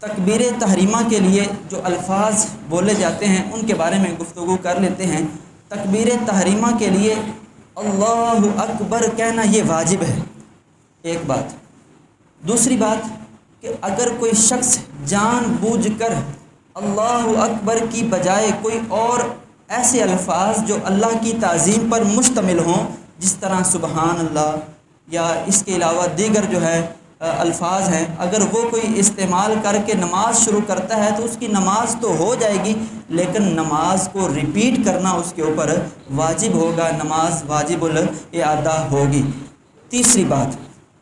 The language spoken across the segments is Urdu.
تکبیر تحریمہ کے لیے جو الفاظ بولے جاتے ہیں ان کے بارے میں گفتگو کر لیتے ہیں۔ تکبیر تحریمہ کے لیے اللہ اکبر کہنا یہ واجب ہے، ایک بات۔ دوسری بات کہ اگر کوئی شخص جان بوجھ کر اللہ اکبر کی بجائے کوئی اور ایسے الفاظ جو اللہ کی تعظیم پر مشتمل ہوں، جس طرح سبحان اللہ یا اس کے علاوہ دیگر جو ہے الفاظ ہیں، اگر وہ کوئی استعمال کر کے نماز شروع کرتا ہے تو اس کی نماز تو ہو جائے گی، لیکن نماز کو ریپیٹ کرنا اس کے اوپر واجب ہوگا، نماز واجب الادا ہوگی۔ تیسری بات،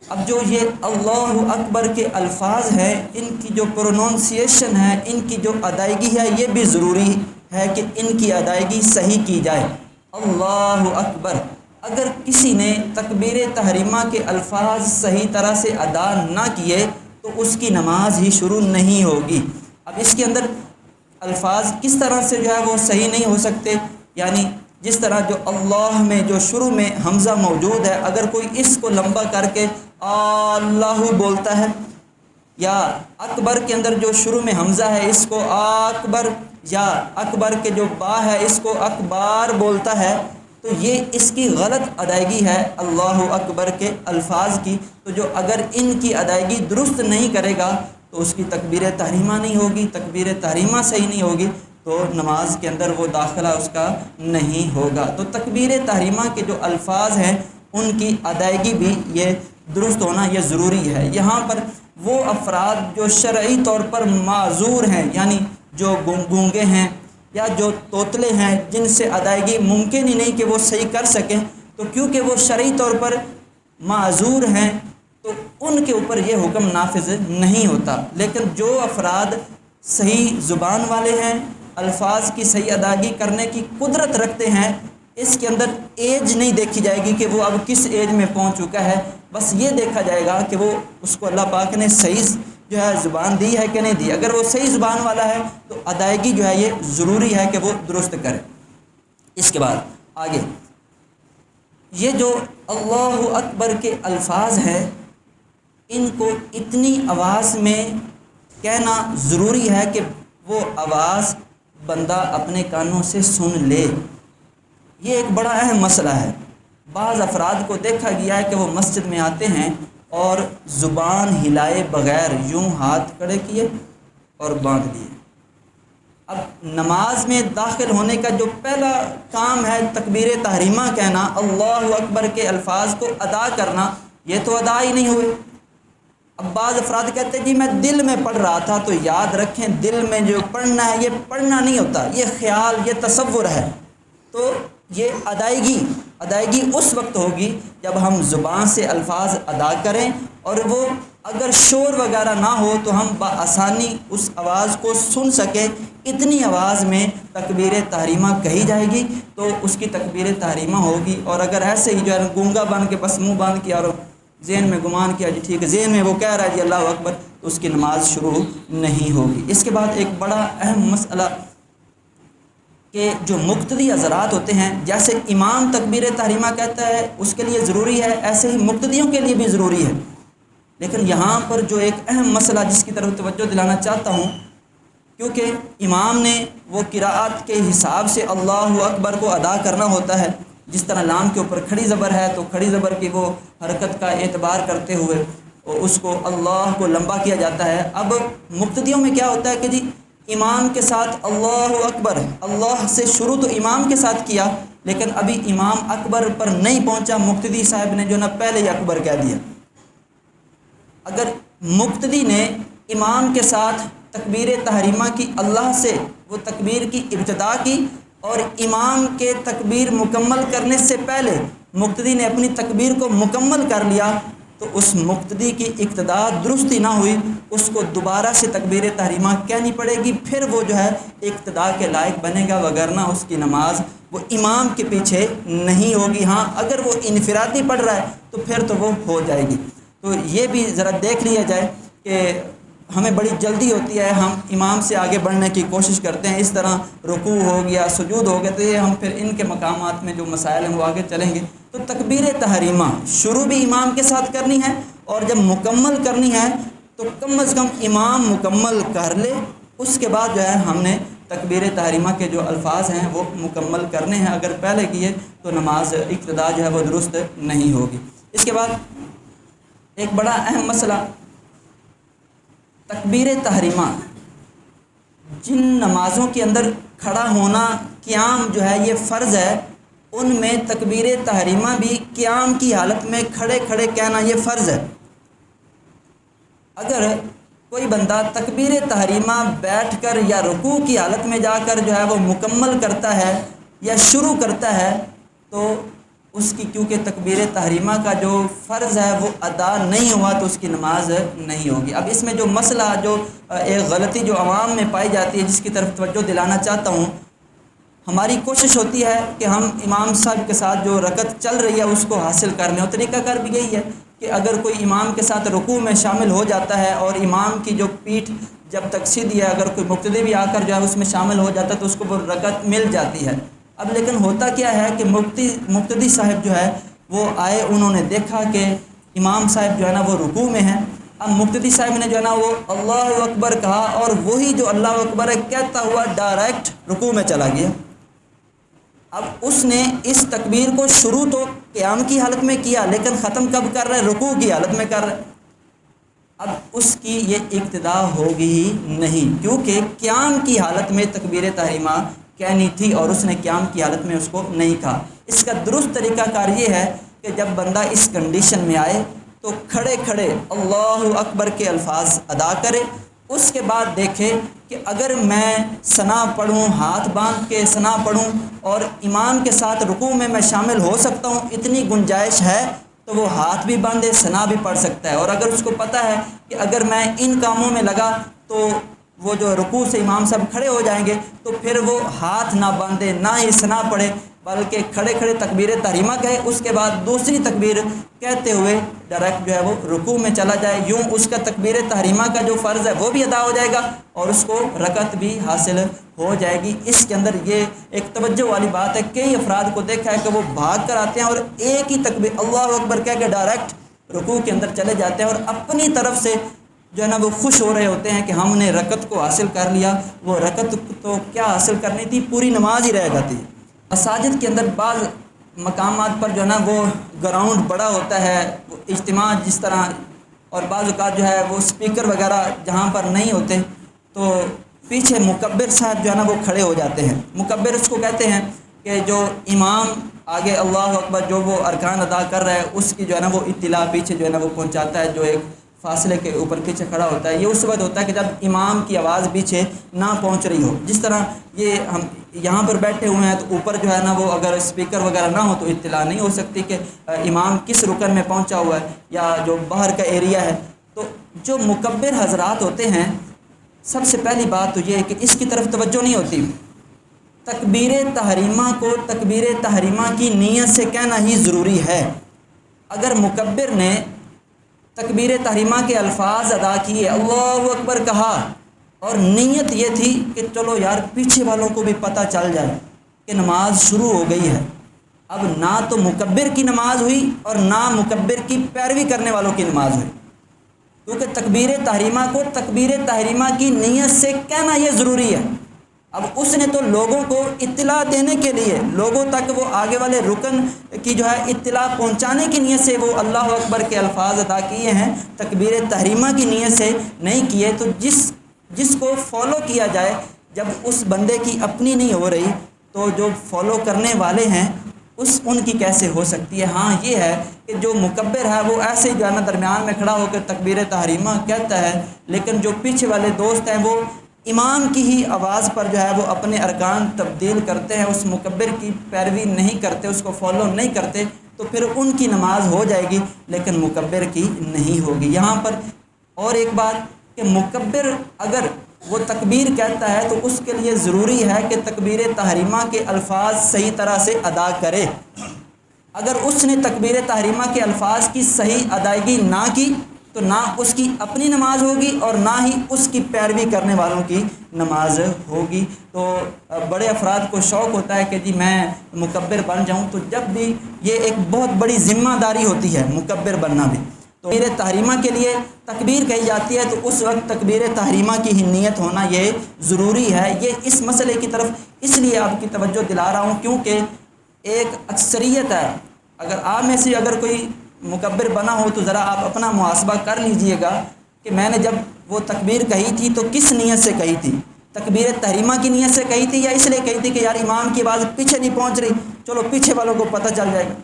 اب جو یہ اللہ اکبر کے الفاظ ہیں ان کی جو پروننسیشن ہے، ان کی جو ادائیگی ہے، یہ بھی ضروری ہے کہ ان کی ادائیگی صحیح کی جائے۔ اللہ اکبر، اگر کسی نے تکبیر تحریمہ کے الفاظ صحیح طرح سے ادا نہ کیے تو اس کی نماز ہی شروع نہیں ہوگی۔ اب اس کے اندر الفاظ کس طرح سے جو ہے وہ صحیح نہیں ہو سکتے، یعنی جس طرح جو اللہ میں جو شروع میں حمزہ موجود ہے، اگر کوئی اس کو لمبا کر کے اللہ بولتا ہے، یا اکبر کے اندر جو شروع میں حمزہ ہے اس کو اکبر، یا اکبر کے جو با ہے اس کو اکبار بولتا ہے، تو یہ اس کی غلط ادائیگی ہے اللہ اکبر کے الفاظ کی۔ تو جو اگر ان کی ادائیگی درست نہیں کرے گا تو اس کی تکبیر تحریمہ نہیں ہوگی، تکبیر تحریمہ صحیح نہیں ہوگی، تو نماز کے اندر وہ داخلہ اس کا نہیں ہوگا۔ تو تکبیر تحریمہ کے جو الفاظ ہیں ان کی ادائیگی بھی یہ درست ہونا یہ ضروری ہے۔ یہاں پر وہ افراد جو شرعی طور پر معذور ہیں، یعنی جو گونگے ہیں یا جو توتلے ہیں، جن سے ادائیگی ممکن ہی نہیں کہ وہ صحیح کر سکیں، تو کیونکہ وہ شرعی طور پر معذور ہیں تو ان کے اوپر یہ حکم نافذ نہیں ہوتا۔ لیکن جو افراد صحیح زبان والے ہیں، الفاظ کی صحیح ادائیگی کرنے کی قدرت رکھتے ہیں، اس کے اندر ایج نہیں دیکھی جائے گی کہ وہ اب کس ایج میں پہنچ چکا ہے، بس یہ دیکھا جائے گا کہ وہ اس کو اللہ پاک نے صحیح جو ہے زبان دی ہے کہ نہیں دی۔ اگر وہ صحیح زبان والا ہے تو ادائیگی جو ہے یہ ضروری ہے کہ وہ درست کرے۔ اس کے بعد آگے یہ جو اللہ اکبر کے الفاظ ہیں ان کو اتنی آواز میں کہنا ضروری ہے کہ وہ آواز بندہ اپنے کانوں سے سن لے۔ یہ ایک بڑا اہم مسئلہ ہے۔ بعض افراد کو دیکھا گیا ہے کہ وہ مسجد میں آتے ہیں اور زبان ہلائے بغیر یوں ہاتھ کھڑے کیے اور باندھ لیے۔ اب نماز میں داخل ہونے کا جو پہلا کام ہے تکبیر تحریمہ کہنا، اللہ اکبر کے الفاظ کو ادا کرنا، یہ تو ادا ہی نہیں ہوئے۔ اب بعض افراد کہتے ہیں جی میں دل میں پڑھ رہا تھا، تو یاد رکھیں دل میں جو پڑھنا ہے یہ پڑھنا نہیں ہوتا، یہ خیال، یہ تصور ہے۔ تو یہ ادائیگی اس وقت ہوگی جب ہم زبان سے الفاظ ادا کریں، اور وہ اگر شور وغیرہ نہ ہو تو ہم بآسانی اس آواز کو سن سکیں۔ اتنی آواز میں تکبیر تحریمہ کہی جائے گی تو اس کی تکبیر تحریمہ ہوگی۔ اور اگر ایسے ہی جو ہے گونگا بن کے بس منہ باندھ کیا اور ذہن میں گمان کیا جی ٹھیک ہے، ذہن میں وہ کہہ رہا ہے جی اللہ اکبر، تو اس کی نماز شروع نہیں ہوگی۔ اس کے بعد ایک بڑا اہم مسئلہ کہ جو مقتدی حضرات ہوتے ہیں، جیسے امام تکبیر تحریمہ کہتا ہے اس کے لیے ضروری ہے، ایسے ہی مقتدیوں کے لیے بھی ضروری ہے۔ لیکن یہاں پر جو ایک اہم مسئلہ جس کی طرف توجہ دلانا چاہتا ہوں، کیونکہ امام نے وہ قراءت کے حساب سے اللہ اکبر کو ادا کرنا ہوتا ہے، جس طرح لام کے اوپر کھڑی زبر ہے تو کھڑی زبر کی وہ حرکت کا اعتبار کرتے ہوئے اس کو اللہ کو لمبا کیا جاتا ہے۔ اب مقتدیوں میں کیا ہوتا ہے کہ جی امام کے ساتھ اللہ اکبر، اللہ سے شروع تو امام کے ساتھ کیا، لیکن ابھی امام اکبر پر نہیں پہنچا، مقتدی صاحب نے جو نا پہلے ہی اکبر کہہ دیا۔ اگر مقتدی نے امام کے ساتھ تکبیر تحریمہ کی اللہ سے وہ تکبیر کی ابتدا کی، اور امام کے تکبیر مکمل کرنے سے پہلے مقتدی نے اپنی تکبیر کو مکمل کر لیا، تو اس مقتدی کی اقتدا درست ہی نہ ہوئی، اس کو دوبارہ سے تکبیر تحریمہ کہنی پڑے گی، پھر وہ جو ہے اقتدا کے لائق بنے گا، وگرنہ اس کی نماز وہ امام کے پیچھے نہیں ہوگی۔ ہاں اگر وہ انفرادی پڑھ رہا ہے تو پھر تو وہ ہو جائے گی۔ تو یہ بھی ذرا دیکھ لیا جائے کہ ہمیں بڑی جلدی ہوتی ہے، ہم امام سے آگے بڑھنے کی کوشش کرتے ہیں، اس طرح رکوع ہو گیا، سجود ہو گیا، تو یہ ہم پھر ان کے مقامات میں جو مسائل ہیں وہ آگے چلیں گے۔ تو تکبیر تحریمہ شروع بھی امام کے ساتھ کرنی ہے، اور جب مکمل کرنی ہے تو کم از کم امام مکمل کر لے، اس کے بعد جو ہے ہم نے تکبیر تحریمہ کے جو الفاظ ہیں وہ مکمل کرنے ہیں، اگر پہلے کیے تو نماز اقتدا جو ہے وہ درست نہیں ہوگی۔ اس کے بعد ایک بڑا اہم مسئلہ، تکبیر تحریمہ جن نمازوں کے اندر کھڑا ہونا قیام جو ہے یہ فرض ہے، ان میں تکبیر تحریمہ بھی قیام کی حالت میں کھڑے کھڑے کہنا یہ فرض ہے۔ اگر کوئی بندہ تکبیر تحریمہ بیٹھ کر یا رکوع کی حالت میں جا کر جو ہے وہ مکمل کرتا ہے یا شروع کرتا ہے تو اس کی کیونکہ تکبیر تحریمہ کا جو فرض ہے وہ ادا نہیں ہوا تو اس کی نماز نہیں ہوگی۔ اب اس میں جو مسئلہ جو ایک غلطی جو عوام میں پائی جاتی ہے جس کی طرف توجہ دلانا چاہتا ہوں، ہماری کوشش ہوتی ہے کہ ہم امام صاحب کے ساتھ جو رکعت چل رہی ہے اس کو حاصل کر لیں، اور طریقہ کار بھی یہی ہے کہ اگر کوئی امام کے ساتھ رکوع میں شامل ہو جاتا ہے اور امام کی جو پیٹھ جب تک سیدھی ہے، اگر کوئی مقتدی بھی آ کر جو ہے اس میں شامل ہو جاتا ہے تو اس کو وہ رکعت مل جاتی ہے۔ اب لیکن ہوتا کیا ہے کہ مقتدی صاحب جو ہے وہ آئے، انہوں نے دیکھا کہ امام صاحب جو ہے نا وہ رکوع میں ہیں، اب مقتدی صاحب نے جو ہے نا وہ اللہ اکبر کہا اور وہی جو اللہ اکبر کہتا ہوا ڈائریکٹ رکوع میں چلا گیا۔ اب اس نے اس تکبیر کو شروع تو قیام کی حالت میں کیا لیکن ختم کب کر رہا ہے؟ رکوع کی حالت میں کر رہا ہے۔ اب اس کی یہ اقتدا ہوگی ہی نہیں، کیونکہ قیام کی حالت میں تکبیر تحریمہ کہنی تھی اور اس نے قیام کی حالت میں اس کو نہیں کہا۔ اس کا درست طریقہ کار یہ ہے کہ جب بندہ اس کنڈیشن میں آئے تو کھڑے کھڑے اللہ اکبر کے الفاظ ادا کرے، اس کے بعد دیکھے کہ اگر میں ثنا پڑھوں، ہاتھ باندھ کے ثنا پڑھوں اور امام کے ساتھ رکوع میں شامل ہو سکتا ہوں، اتنی گنجائش ہے تو وہ ہاتھ بھی باندھے ثنا بھی پڑھ سکتا ہے۔ اور اگر اس کو پتہ ہے کہ اگر میں ان کاموں میں لگا تو وہ جو رکوع سے امام صاحب کھڑے ہو جائیں گے تو پھر وہ ہاتھ نہ باندھے نہ ہی ثنا پڑھے بلکہ کھڑے کھڑے تکبیر تحریمہ کہے، اس کے بعد دوسری تکبیر کہتے ہوئے ڈائریکٹ جو ہے وہ رکوع میں چلا جائے۔ یوں اس کا تکبیر تحریمہ کا جو فرض ہے وہ بھی ادا ہو جائے گا اور اس کو رکعت بھی حاصل ہو جائے گی۔ اس کے اندر یہ ایک توجہ والی بات ہے، کئی افراد کو دیکھا ہے کہ وہ بھاگ کر آتے ہیں اور ایک ہی تکبیر اللہ اکبر کہہ کے ڈائریکٹ رکوع کے اندر چلے جاتے ہیں اور اپنی طرف سے جو ہے نا وہ خوش ہو رہے ہوتے ہیں کہ ہم نے رکعت کو حاصل کر لیا۔ وہ رکعت تو کیا حاصل کرنی تھی، پوری نماز ہی رہ جاتی۔ مساجد کے اندر بعض مقامات پر جو ہے نا وہ گراؤنڈ بڑا ہوتا ہے، وہ اجتماع جس طرح، اور بعض اوقات جو ہے وہ اسپیکر وغیرہ جہاں پر نہیں ہوتے تو پیچھے مکبر صاحب جو ہے نا وہ کھڑے ہو جاتے ہیں۔ مکبر اس کو کہتے ہیں کہ جو امام آگے اللہ اکبر جو وہ ارکان ادا کر رہا ہے اس کی جو ہے نا وہ اطلاع پیچھے جو ہے نا وہ پہنچاتا ہے، جو ایک فاصلے کے اوپر پیچھے کھڑا ہوتا ہے۔ یہ اس وقت ہوتا ہے کہ جب امام کی آواز پیچھے نہ پہنچ رہی ہو، جس طرح یہ ہم یہاں پر بیٹھے ہوئے ہیں تو اوپر جو ہے نا وہ اگر اسپیکر وغیرہ نہ ہو تو اطلاع نہیں ہو سکتی کہ امام کس رکن میں پہنچا ہوا ہے یا جو باہر کا ایریا ہے۔ تو جو مکبر حضرات ہوتے ہیں، سب سے پہلی بات تو یہ ہے کہ اس کی طرف توجہ نہیں ہوتی۔ تکبیر تحریمہ کو تکبیر تحریمہ کی نیت سے کہنا ہی ضروری ہے۔ اگر مکبر نے تکبیر تحریمہ کے الفاظ ادا کیے، اللہ اکبر کہا اور نیت یہ تھی کہ چلو یار پیچھے والوں کو بھی پتہ چل جائے کہ نماز شروع ہو گئی ہے، اب نہ تو مکبر کی نماز ہوئی اور نہ مکبر کی پیروی کرنے والوں کی نماز ہوئی، کیونکہ تکبیر تحریمہ کو تکبیر تحریمہ کی نیت سے کہنا یہ ضروری ہے۔ اب اس نے تو لوگوں کو اطلاع دینے کے لیے، لوگوں تک وہ آگے والے رکن کی جو ہے اطلاع پہنچانے کی نیت سے وہ اللہ اکبر کے الفاظ ادا کیے ہیں، تکبیر تحریمہ کی نیت سے نہیں کیے۔ تو جس کو فالو کیا جائے، جب اس بندے کی اپنی نہیں ہو رہی تو جو فالو کرنے والے ہیں ان کی کیسے ہو سکتی ہے؟ ہاں یہ ہے کہ جو مکبر ہے وہ ایسے ہی جو ہے نا درمیان میں کھڑا ہو کر تکبیر تحریمہ کہتا ہے، لیکن جو پیچھے والے دوست ہیں وہ امام کی ہی آواز پر جو ہے وہ اپنے ارکان تبدیل کرتے ہیں، اس مکبر کی پیروی نہیں کرتے، اس کو فالو نہیں کرتے، تو پھر ان کی نماز ہو جائے گی لیکن مکبر کی نہیں ہوگی۔ یہاں پر اور ایک بات کہ مکبر اگر وہ تکبیر کہتا ہے تو اس کے لیے ضروری ہے کہ تکبیر تحریمہ کے الفاظ صحیح طرح سے ادا کرے۔ اگر اس نے تکبیر تحریمہ کے الفاظ کی صحیح ادائیگی نہ کی تو نہ اس کی اپنی نماز ہوگی اور نہ ہی اس کی پیروی کرنے والوں کی نماز ہوگی۔ تو بڑے افراد کو شوق ہوتا ہے کہ جی میں مکبر بن جاؤں، تو جب بھی یہ ایک بہت بڑی ذمہ داری ہوتی ہے مکبر بننا بھی، تو تو تکبیر تحریمہ کے لیے تکبیر کہی جاتی ہے تو اس وقت تکبیر تحریمہ کی ہی نیت ہونا یہ ضروری ہے۔ یہ اس مسئلے کی طرف اس لیے آپ کی توجہ دلا رہا ہوں کیونکہ ایک اکثریت ہے، اگر آپ میں سے اگر کوئی مکبر بنا ہو تو ذرا آپ اپنا محاسبہ کر لیجئے گا کہ میں نے جب وہ تکبیر کہی تھی تو کس نیت سے کہی تھی، تکبیر تحریمہ کی نیت سے کہی تھی یا اس لیے کہی تھی کہ یار امام کی آواز پیچھے نہیں پہنچ رہی، چلو پیچھے والوں کو پتہ چل جائے گا،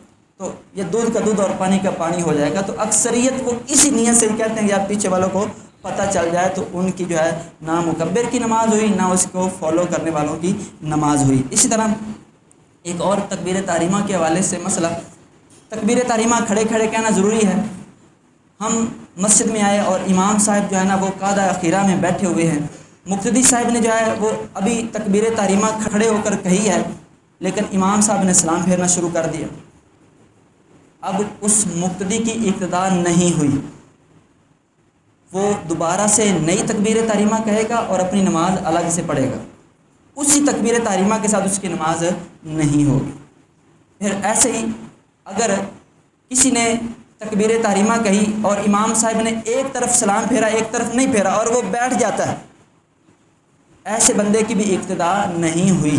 تو یہ دودھ کا دودھ اور پانی کا پانی ہو جائے گا۔ تو اکثریت کو اسی نیت سے ہی کہتے ہیں کہ یار پیچھے والوں کو پتہ چل جائے، تو ان کی جو ہے نہ مکبر کی نماز ہوئی نہ اس کو فالو کرنے والوں کی نماز ہوئی۔ اسی طرح ایک اور تکبیر تحریمہ کے حوالے سے مسئلہ، تکبیر تحریمہ کھڑے کھڑے کہنا ضروری ہے۔ ہم مسجد میں آئے اور امام صاحب جو ہے نا وہ قاعدہ اخیرہ میں بیٹھے ہوئے ہیں، مقتدی صاحب نے جو ہے وہ ابھی تکبیر تحریمہ کھڑے ہو کر کہی ہے لیکن امام صاحب نے سلام پھیرنا شروع کر دیا، اب اس مقتدی کی اقتداء نہیں ہوئی، وہ دوبارہ سے نئی تکبیر تحریمہ کہے گا اور اپنی نماز الگ سے پڑھے گا، اسی تکبیر تحریمہ کے ساتھ اس کی نماز نہیں ہوگی۔ پھر ایسے ہی اگر کسی نے تکبیر تحریمہ کہی اور امام صاحب نے ایک طرف سلام پھیرا ایک طرف نہیں پھیرا اور وہ بیٹھ جاتا ہے، ایسے بندے کی بھی اقتداء نہیں ہوئی،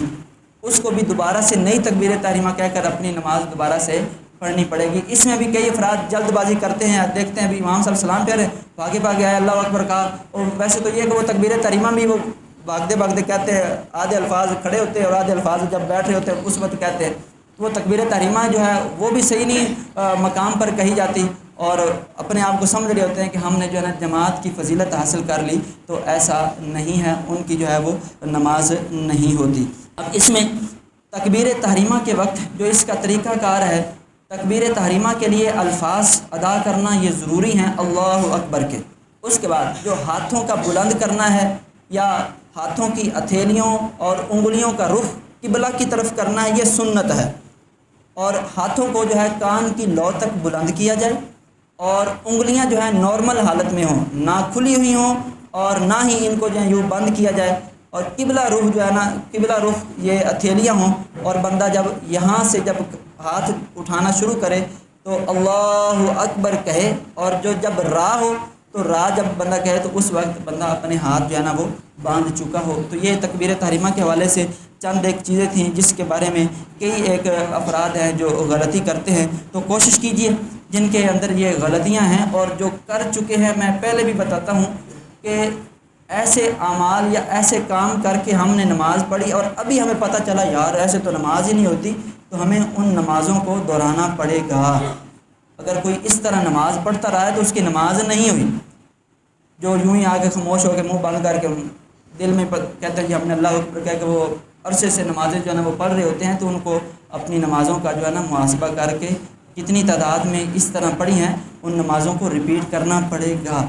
اس کو بھی دوبارہ سے نئی تکبیر تحریمہ کہہ کر اپنی نماز دوبارہ سے پڑھنی پڑے گی۔ اس میں بھی کئی افراد جلد بازی کرتے ہیں، دیکھتے ہیں بھی امام صاحب سلام پھیرے بھاگے بھاگے آئے اللہ اکبر کہا، اور ویسے تو یہ کہ وہ تکبیر تحریمہ بھی وہ بھاگتے بھاگتے کہتے ہیں، آدھے الفاظ کھڑے ہوتے ہیں اور آدھے الفاظ جب بیٹھ رہے ہوتے ہیں اس وقت کہتے ہیں، تو وہ تکبیر تحریمہ جو ہے وہ بھی صحیح نہیں مقام پر کہی جاتی، اور اپنے آپ کو سمجھ رہے ہوتے ہیں کہ ہم نے جو ہے نا جماعت کی فضیلت حاصل کر لی، تو ایسا نہیں ہے، ان کی جو ہے وہ نماز نہیں ہوتی۔ اب اس میں تکبیر تحریمہ کے وقت جو اس کا طریقہ کار ہے، تکبیر تحریمہ کے لیے الفاظ ادا کرنا یہ ضروری ہیں اللہ اکبر کے، اس کے بعد جو ہاتھوں کا بلند کرنا ہے یا ہاتھوں کی ہتھیلیوں اور انگلیوں کا رخ قبلہ کی طرف کرنا ہے یہ سنت ہے، اور ہاتھوں کو جو ہے کان کی لو تک بلند کیا جائے اور انگلیاں جو ہے نارمل حالت میں ہوں، نہ کھلی ہوئی ہوں اور نہ ہی ان کو جو ہے یوں بند کیا جائے، اور قبلہ رخ جو ہے نا قبلہ رخ یہ ہتھیلیاں ہوں، اور بندہ جب یہاں سے جب ہاتھ اٹھانا شروع کرے تو اللہ اکبر کہے، اور جب را ہو تو را جب بندہ کہے تو اس وقت بندہ اپنے ہاتھ جو ہے نا وہ باندھ چکا ہو۔ تو یہ تکبیر تحریمہ کے حوالے سے چند ایک چیزیں تھیں جس کے بارے میں کئی ایک افراد ہیں جو غلطی کرتے ہیں، تو کوشش کیجئے جن کے اندر یہ غلطیاں ہیں اور جو کر چکے ہیں، میں پہلے بھی بتاتا ہوں کہ ایسے اعمال یا ایسے کام کر کے ہم نے نماز پڑھی اور ابھی ہمیں پتہ چلا یار ایسے تو نماز ہی نہیں ہوتی، تو ہمیں ان نمازوں کو دہرانا پڑے گا۔ اگر کوئی اس طرح نماز پڑھتا رہا ہے تو اس کی نماز نہیں ہوئی، جو یوں ہی آگے خاموش ہو کے منہ بند کر کے دل میں کہتے ہیں کہ ہم نے اللہ اکبر کہہ کے وہ عرصے سے نمازیں جو ہے نا وہ پڑھ رہے ہوتے ہیں، تو ان کو اپنی نمازوں کا جو ہے نا محاسبہ کر کے کتنی تعداد میں اس طرح پڑھی ہیں ان نمازوں کو ریپیٹ کرنا پڑے گا۔